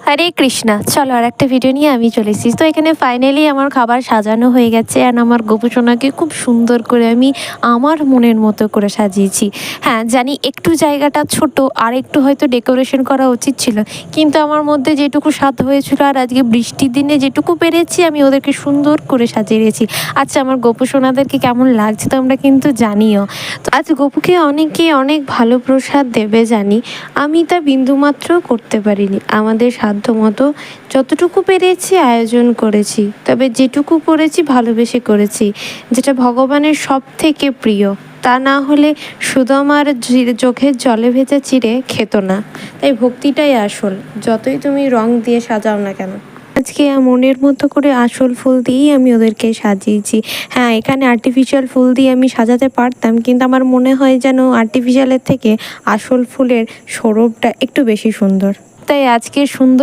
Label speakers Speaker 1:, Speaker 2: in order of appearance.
Speaker 1: হরে কৃষ্ণা, চলো আর একটা ভিডিও নিয়ে আমি চলে এসেছি। তো এখানে ফাইনালি আমার খাবার সাজানো হয়ে গেছে অ্যান্ড আমার গোপুসোনাকে খুব সুন্দর করে আমি আমার মনের মতো করে সাজিয়েছি। হ্যাঁ জানি একটু জায়গাটা ছোট, আর একটু হয়তো ডেকোরেশন করা উচিত ছিল, কিন্তু আমার মধ্যে যেটুকু স্বাদ হয়েছিল আর আজকে বৃষ্টির দিনে যেটুকু পেরেছি আমি ওদেরকে সুন্দর করে সাজিয়েছি। আচ্ছা, আমার গোপুসোনাদেরকে কেমন লাগছে তোমরা কিন্তু জানিও। তো আজ গপুকে অনেকে অনেক ভালো প্রসাদ দেবে জানি, আমি তা বিন্দুমাত্র করতে পারিনি। আমাদের সাধ্য মতো যতটুকু পেরেছি আয়োজন করেছি, তবে যেটুকু করেছি ভালোবেসে করেছি, যেটা ভগবানের সব থেকে প্রিয়। তা না হলে শুধু আমার চোখের জলে ভেজা চিড়ে খেত না। তাই ভক্তিটাই আসল, যতই তুমি রং দিয়ে সাজাও না কেন। আজকে মনের মতো করে আসল ফুল দিয়েই আমি ওদেরকে সাজিয়েছি। হ্যাঁ, এখানে আর্টিফিশিয়াল ফুল দিয়ে আমি সাজাতে পারতাম, কিন্তু আমার মনে হয় যেন আর্টিফিশিয়ালের থেকে আসল ফুলের সৌরভটা একটু বেশি সুন্দর। তাই আজকে সুন্দর